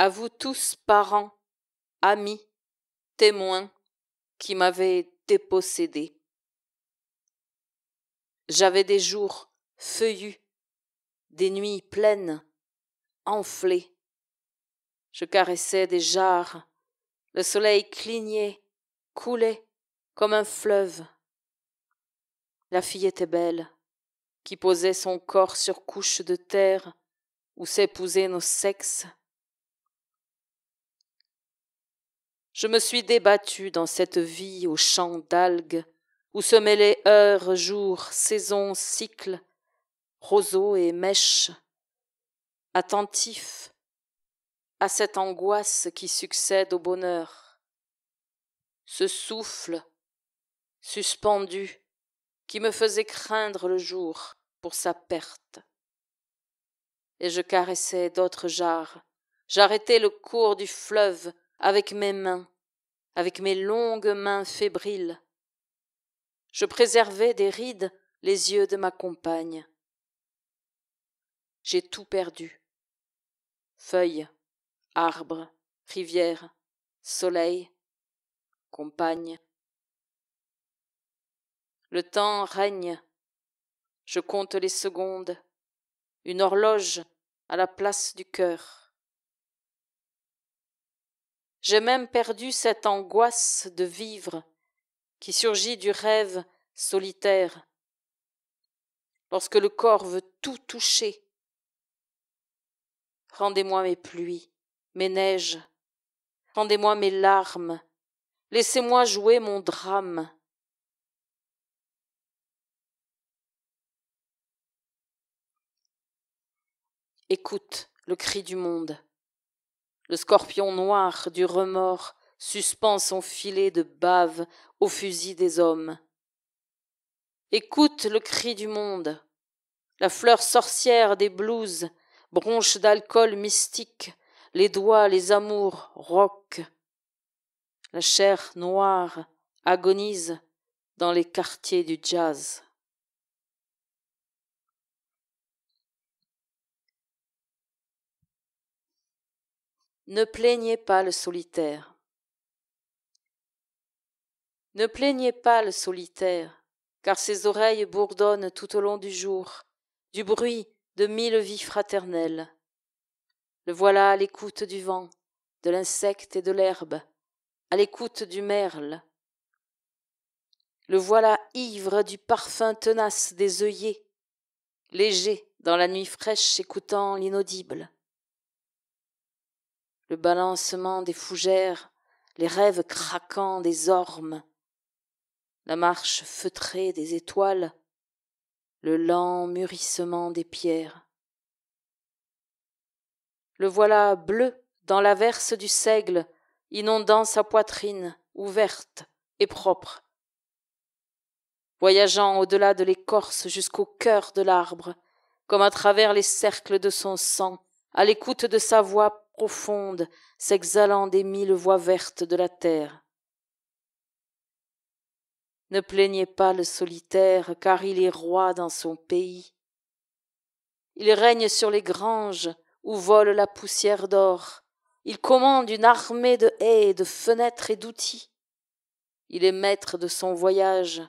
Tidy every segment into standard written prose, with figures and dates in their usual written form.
À vous tous, parents, amis, témoins, qui m'avez dépossédé. J'avais des jours feuillus, des nuits pleines, enflées. Je caressais des jarres, le soleil clignait, coulait comme un fleuve. La fille était belle, qui posait son corps sur couche de terre où s'épousaient nos sexes. Je me suis débattue dans cette vie aux champs d'algues, où se mêlaient heures, jours, saisons, cycles, roseaux et mèches, attentif à cette angoisse qui succède au bonheur, ce souffle suspendu qui me faisait craindre le jour pour sa perte. Et je caressais d'autres jarres, j'arrêtais le cours du fleuve avec mes mains, avec mes longues mains fébriles. Je préservais des rides les yeux de ma compagne. J'ai tout perdu. Feuilles, arbres, rivières, soleil, compagne. Le temps règne. Je compte les secondes, une horloge à la place du cœur. J'ai même perdu cette angoisse de vivre qui surgit du rêve solitaire, lorsque le corps veut tout toucher. Rendez-moi mes pluies, mes neiges, rendez-moi mes larmes, laissez-moi jouer mon drame. Écoute le cri du monde. Le scorpion noir du remords suspend son filet de bave au fusil des hommes. Écoute le cri du monde. La fleur sorcière des blouses, bronche d'alcool mystique, les doigts, les amours, rocs. La chair noire agonise dans les quartiers du jazz. Ne plaignez pas le solitaire. Ne plaignez pas le solitaire, car ses oreilles bourdonnent tout au long du jour, du bruit de 1000 vies fraternelles. Le voilà à l'écoute du vent, de l'insecte et de l'herbe, à l'écoute du merle. Le voilà ivre du parfum tenace des œillets, léger dans la nuit fraîche écoutant l'inaudible. Le balancement des fougères, les rêves craquants des ormes, la marche feutrée des étoiles, le lent mûrissement des pierres. Le voilà bleu dans l'averse du seigle, inondant sa poitrine, ouverte et propre. Voyageant au-delà de l'écorce jusqu'au cœur de l'arbre, comme à travers les cercles de son sang, à l'écoute de sa voix profonde, s'exhalant des 1000 voix vertes de la terre. Ne plaignez pas le solitaire, car il est roi dans son pays. Il règne sur les granges où vole la poussière d'or. Il commande une armée de haies, de fenêtres et d'outils. Il est maître de son voyage,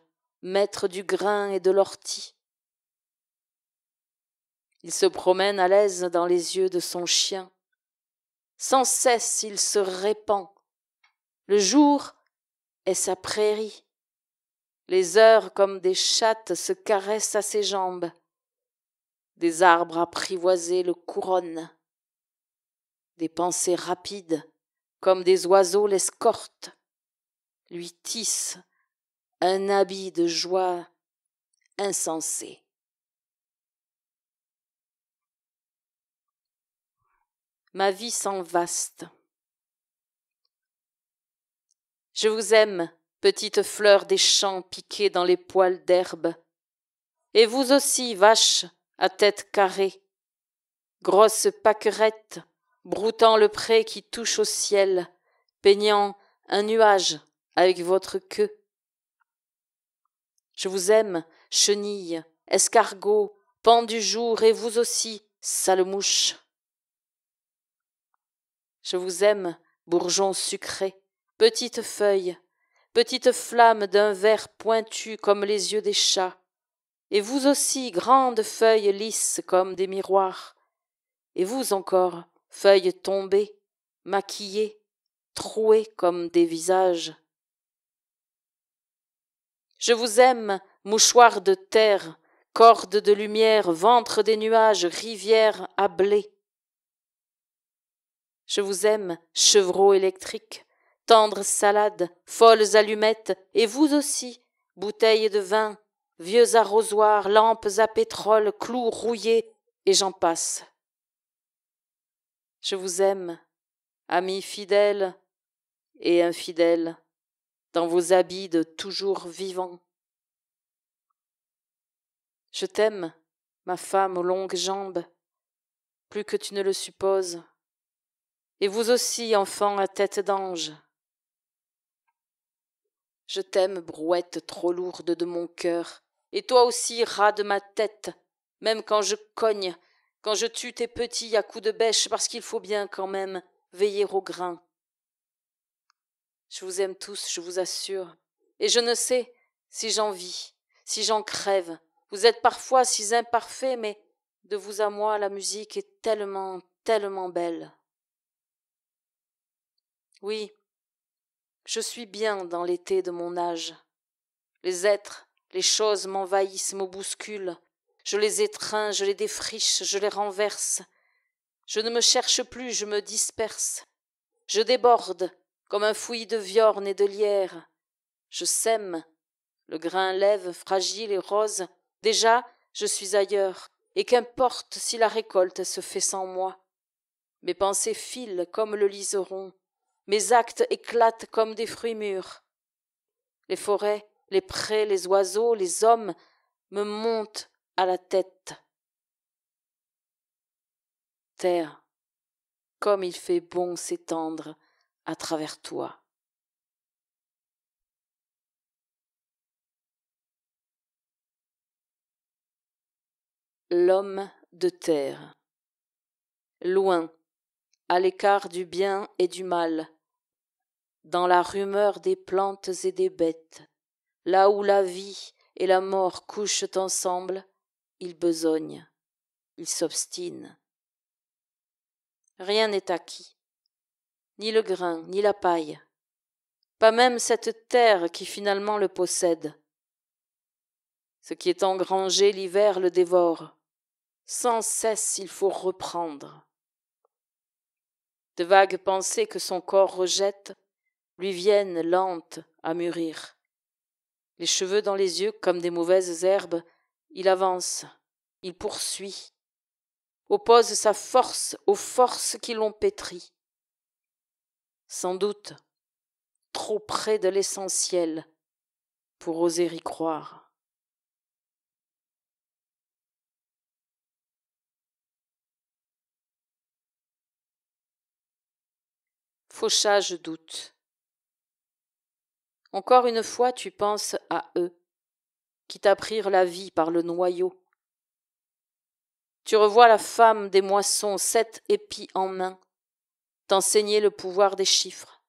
maître du grain et de l'ortie. Il se promène à l'aise dans les yeux de son chien. Sans cesse il se répand. Le jour est sa prairie. Les heures comme des chattes se caressent à ses jambes. Des arbres apprivoisés le couronnent. Des pensées rapides, comme des oiseaux l'escortent, lui tissent un habit de joie insensée. Ma vie s'envaste. Je vous aime, petite fleur des champs piquée dans les poils d'herbe, et vous aussi, vache à tête carrée, grosse pâquerette, broutant le pré qui touche au ciel, peignant un nuage avec votre queue. Je vous aime, chenille, escargot, pan du jour, et vous aussi, sale mouche. Je vous aime, bourgeon sucré, petite feuille, petite flamme d'un vert pointu comme les yeux des chats, et vous aussi, grandes feuilles lisses comme des miroirs, et vous encore, feuilles tombées, maquillées, trouées comme des visages. Je vous aime, mouchoir de terre, corde de lumière, ventre des nuages, rivière à blé. Je vous aime, chevreau électrique, tendre salade, folles allumettes, et vous aussi, bouteilles de vin, vieux arrosoirs, lampes à pétrole, clous rouillés, et j'en passe. Je vous aime, amis fidèles et infidèles, dans vos habits de toujours vivants. Je t'aime, ma femme aux longues jambes, plus que tu ne le supposes, et vous aussi, enfants à tête d'ange. Je t'aime, brouette trop lourde de mon cœur, et toi aussi, rat de ma tête, même quand je cogne, quand je tue tes petits à coups de bêche, parce qu'il faut bien quand même veiller au grain. Je vous aime tous, je vous assure, et je ne sais si j'en vis, si j'en crève. Vous êtes parfois si imparfaits, mais de vous à moi, la musique est tellement, tellement belle. Oui, je suis bien dans l'été de mon âge. Les êtres, les choses m'envahissent, me bousculent. Je les étreins, je les défriche, je les renverse. Je ne me cherche plus, je me disperse. Je déborde comme un fouillis de viorne et de lierre. Je sème, le grain lève, fragile et rose. Déjà, je suis ailleurs, et qu'importe si la récolte se fait sans moi. Mes pensées filent comme le liseron, mes actes éclatent comme des fruits mûrs. Les forêts, les prés, les oiseaux, les hommes me montent à la tête. Terre, comme il fait bon s'étendre à travers toi. L'homme de terre. Loin, à l'écart du bien et du mal, dans la rumeur des plantes et des bêtes, là où la vie et la mort couchent ensemble, il besogne, il s'obstine. Rien n'est acquis, ni le grain, ni la paille, pas même cette terre qui finalement le possède. Ce qui est engrangé l'hiver le dévore, sans cesse il faut reprendre. De vagues pensées que son corps rejette lui viennent lentes à mûrir. Les cheveux dans les yeux comme des mauvaises herbes, il avance, il poursuit, oppose sa force aux forces qui l'ont pétri. Sans doute, trop près de l'essentiel pour oser y croire. Fauchage doute. Encore une fois tu penses à eux, qui t'apprirent la vie par le noyau. Tu revois la femme des moissons, 7 épis en main, t'enseigner le pouvoir des chiffres.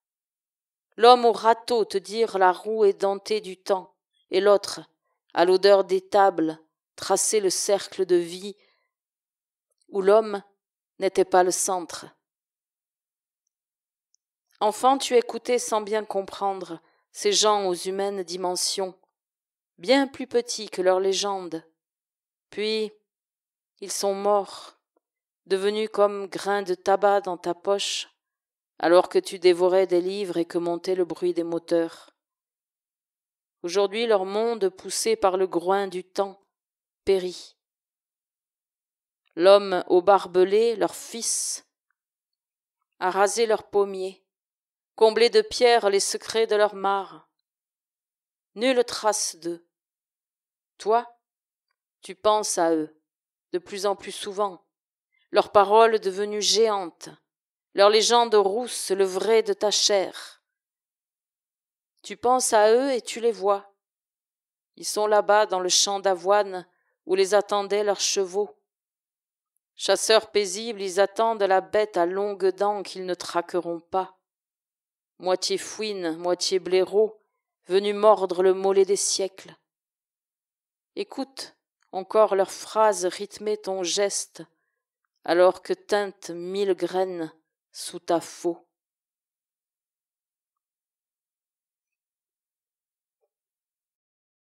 L'homme au râteau te dire la roue édentée du temps, et l'autre, à l'odeur des tables, tracer le cercle de vie où l'homme n'était pas le centre. Enfant, tu écoutais sans bien comprendre ces gens aux humaines dimensions, bien plus petits que leurs légendes. Puis, ils sont morts, devenus comme grains de tabac dans ta poche, alors que tu dévorais des livres et que montait le bruit des moteurs. Aujourd'hui, leur monde, poussé par le groin du temps, périt. L'homme au barbelé, leur fils, a rasé leurs pommiers, comblé de pierres les secrets de leurs mares. Nulle trace d'eux. Toi, tu penses à eux, de plus en plus souvent, leurs paroles devenues géantes, leurs légendes rousses, le vrai de ta chair. Tu penses à eux et tu les vois. Ils sont là-bas dans le champ d'avoine où les attendaient leurs chevaux. Chasseurs paisibles, ils attendent la bête à longues dents qu'ils ne traqueront pas. Moitié fouine, moitié blaireau, venus mordre le mollet des siècles. Écoute encore leurs phrases rythmer ton geste, alors que tintent 1000 graines sous ta faux.